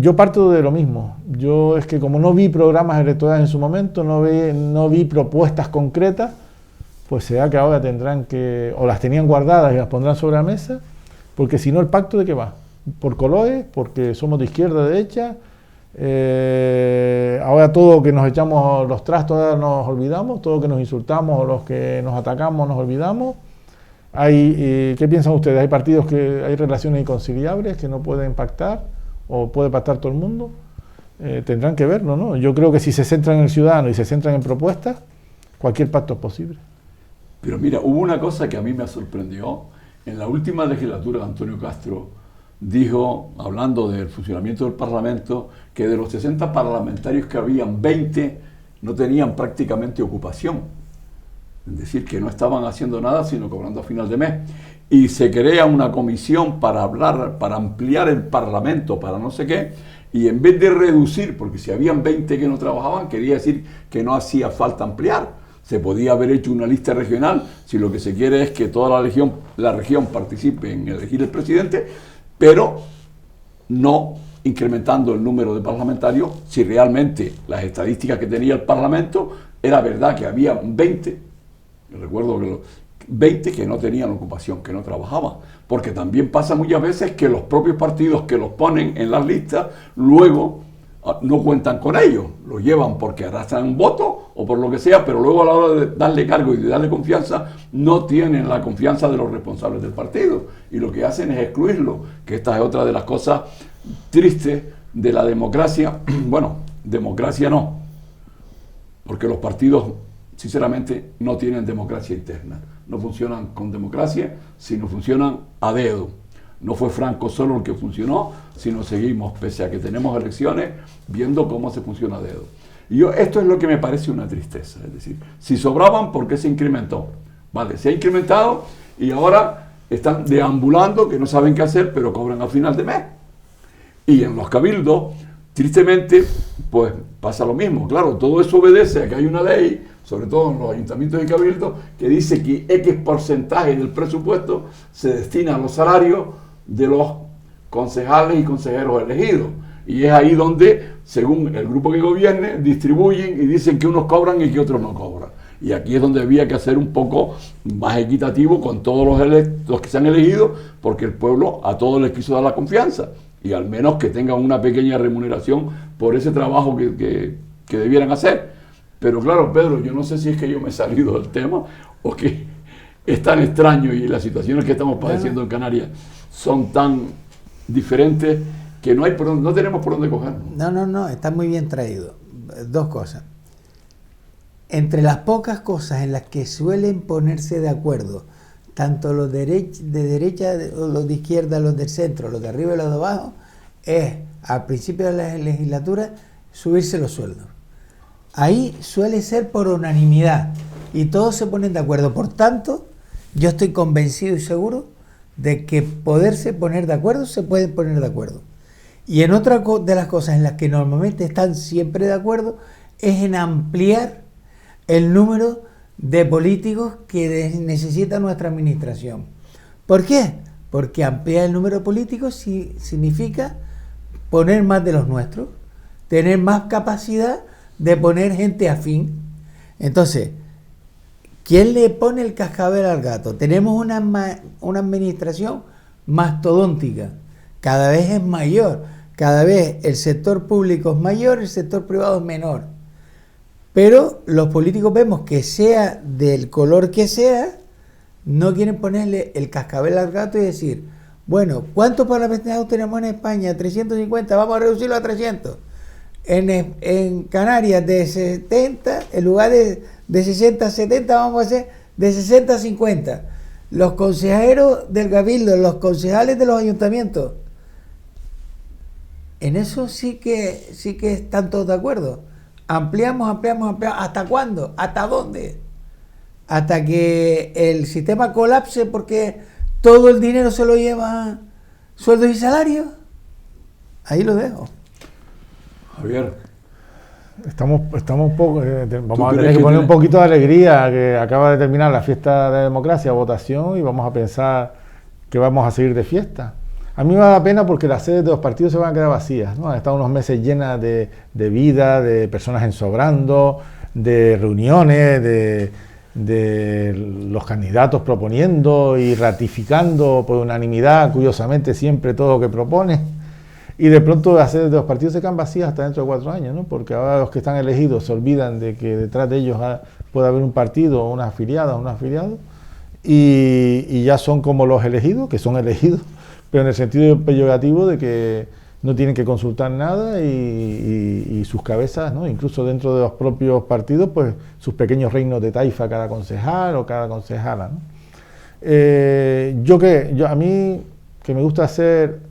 Yo parto de lo mismo. Yo es que como no vi programas electorales en su momento, no vi propuestas concretas, pues será que ahora tendrán que, o las tenían guardadas y las pondrán sobre la mesa, porque si no, ¿el pacto de qué va? Por colores, porque somos de izquierda, derecha. Ahora todo que nos echamos los trastos, ahora nos olvidamos, todo que nos insultamos o los que nos atacamos nos olvidamos. ¿Qué piensan ustedes? ¿Hay partidos que hay relaciones inconciliables que no pueden pactar o puede pactar todo el mundo? Tendrán que verlo, ¿no? Yo creo que si se centran en el ciudadano y se centran en propuestas, cualquier pacto es posible. Pero mira, hubo una cosa que a mí me sorprendió. En la última legislatura, Antonio Castro dijo, hablando del funcionamiento del Parlamento, que de los 60 parlamentarios que habían, 20 no tenían prácticamente ocupación. Es decir, que no estaban haciendo nada, sino cobrando a final de mes. Y se crea una comisión para hablar, para ampliar el Parlamento, para no sé qué, y en vez de reducir, porque si habían 20 que no trabajaban, quería decir que no hacía falta ampliar. Se podía haber hecho una lista regional, si lo que se quiere es que toda la región participe en elegir el presidente, pero no incrementando el número de parlamentarios, si realmente las estadísticas que tenía el Parlamento era verdad que había 20, recuerdo que 20 que no tenían ocupación, que no trabajaban, porque también pasa muchas veces que los propios partidos que los ponen en las listas luego no cuentan con ellos, los llevan porque arrastran un voto o por lo que sea, pero luego a la hora de darle cargo y de darle confianza no tienen la confianza de los responsables del partido y lo que hacen es excluirlo, que esta es otra de las cosas tristes de la democracia. Bueno, democracia no, porque los partidos sinceramente no tienen democracia interna, no funcionan con democracia, sino funcionan a dedo. No fue Franco solo el que funcionó, sino seguimos, pese a que tenemos elecciones, viendo cómo se funciona a dedo. Y esto es lo que me parece una tristeza, es decir, si sobraban, ¿por qué se incrementó? Vale, se ha incrementado y ahora están deambulando, que no saben qué hacer, pero cobran a final de mes. Y en los cabildos, tristemente, pues pasa lo mismo. Claro, todo eso obedece a que hay una ley, sobre todo en los ayuntamientos y cabildos, que dice que X porcentaje del presupuesto se destina a los salarios de los concejales y consejeros elegidos. Y es ahí donde, según el grupo que gobierne, distribuyen y dicen que unos cobran y que otros no cobran. Y aquí es donde había que hacer un poco más equitativo con todos los que se han elegido, porque el pueblo a todos les quiso dar la confianza. Y al menos que tengan una pequeña remuneración por ese trabajo que debieran hacer. Pero claro, Pedro, yo no sé si es que yo me he salido del tema o que es tan extraño y las situaciones que estamos padeciendo en Canarias son tan diferentes que no tenemos por dónde cogernos. No, está muy bien traído. Dos cosas. Entre las pocas cosas en las que suelen ponerse de acuerdo, tanto los de derecha, los de izquierda, los del centro, los de arriba y los de abajo, es al principio de la legislatura subirse los sueldos. Ahí suele ser por unanimidad y todos se ponen de acuerdo. Por tanto, yo estoy convencido y seguro de que poderse poner de acuerdo, se pueden poner de acuerdo. Y en otra de las cosas en las que normalmente están siempre de acuerdo es en ampliar el número de políticos que necesita nuestra administración. ¿Por qué? Porque ampliar el número de políticos significa poner más de los nuestros, tener más capacidad de poner gente afín. Entonces, ¿quién le pone el cascabel al gato? Tenemos una administración mastodóntica, cada vez es mayor, cada vez el sector público es mayor, el sector privado es menor. Pero los políticos vemos que sea del color que sea, no quieren ponerle el cascabel al gato y decir, bueno, ¿cuántos parlamentarios tenemos en España? 350, vamos a reducirlo a 300. En Canarias de 70, en lugar de 60 a 70, vamos a hacer de 60 a 50. Los consejeros del Cabildo, los concejales de los ayuntamientos, en eso sí que están todos de acuerdo. Ampliamos. ¿Hasta cuándo? ¿Hasta dónde? Hasta que el sistema colapse porque todo el dinero se lo lleva sueldos y salarios. Ahí lo dejo. Javier. Estamos un poco, vamos a tener que poner un poquito de alegría, que acaba de terminar la fiesta de democracia, votación, y vamos a pensar que vamos a seguir de fiesta. A mí me da pena porque las sedes de los partidos se van a quedar vacías, ¿no? Han estado unos meses llenas de vida, de personas ensobrando, de reuniones, de los candidatos proponiendo y ratificando por unanimidad, curiosamente, siempre todo lo que propone. Y de pronto las sedes de los partidos se quedan vacías hasta dentro de 4 años, ¿no? Porque ahora los que están elegidos se olvidan de que detrás de ellos puede haber un partido, unas afiliadas, unos afiliados, y ya son como los elegidos, que son elegidos, pero en el sentido peyorativo de que no tienen que consultar nada y sus cabezas, ¿no? Incluso dentro de los propios partidos, pues sus pequeños reinos de taifa cada concejal o cada concejala, ¿no? A mí, que me gusta ser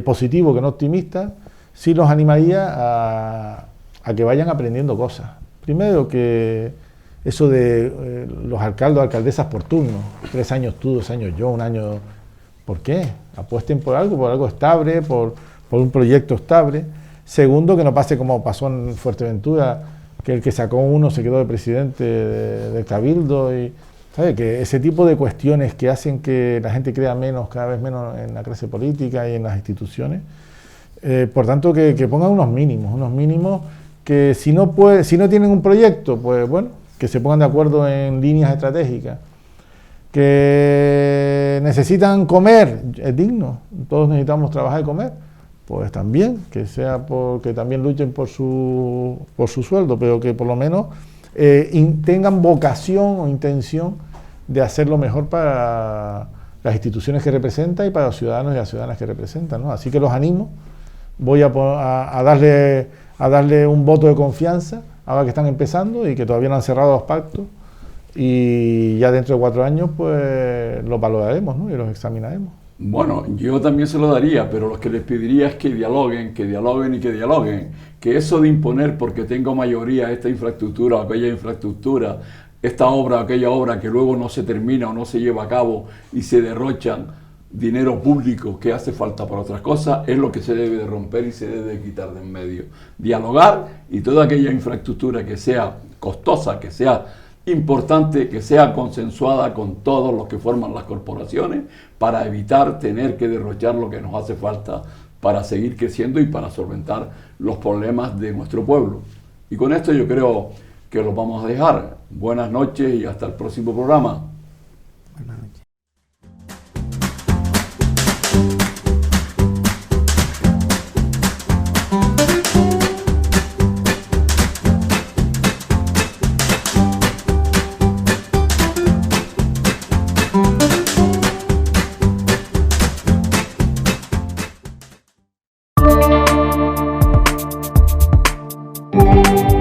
positivo, que no optimista, sí los animaría a que vayan aprendiendo cosas. Primero, que eso de los alcaldes o alcaldesas por turno, 3 años tú, 2 años yo, 1 año... ¿Por qué? Apuesten por algo estable, por un proyecto estable. Segundo, que no pase como pasó en Fuerteventura, que el que sacó uno se quedó de presidente del Cabildo. Y, ¿sabe? Que ese tipo de cuestiones que hacen que la gente crea cada vez menos en la clase política y en las instituciones. Por tanto, que pongan unos mínimos que si no tienen un proyecto, pues bueno, que se pongan de acuerdo en líneas estratégicas. Que necesitan comer, es digno, todos necesitamos trabajar y comer, pues también, que sea porque también luchen por su sueldo, pero que por lo menos tengan vocación o intención de hacer lo mejor para las instituciones que representan y para los ciudadanos y las ciudadanas que representan, ¿no? Así que los animo, voy a darle un voto de confianza ahora que están empezando y que todavía no han cerrado los pactos. Y ya dentro de 4 años pues los valoraremos, ¿no? Y los examinaremos. Bueno, yo también se lo daría, pero lo que les pediría es que dialoguen, que eso de imponer porque tengo mayoría esta infraestructura o aquella infraestructura, esta obra o aquella obra que luego no se termina o no se lleva a cabo y se derrochan dinero público que hace falta para otras cosas, es lo que se debe de romper y se debe de quitar de en medio. Dialogar, y toda aquella infraestructura que sea costosa, que sea importante, que sea consensuada con todos los que forman las corporaciones para evitar tener que derrochar lo que nos hace falta para seguir creciendo y para solventar los problemas de nuestro pueblo. Y con esto yo creo que los vamos a dejar. Buenas noches y hasta el próximo programa. Buenas noches. Thank you.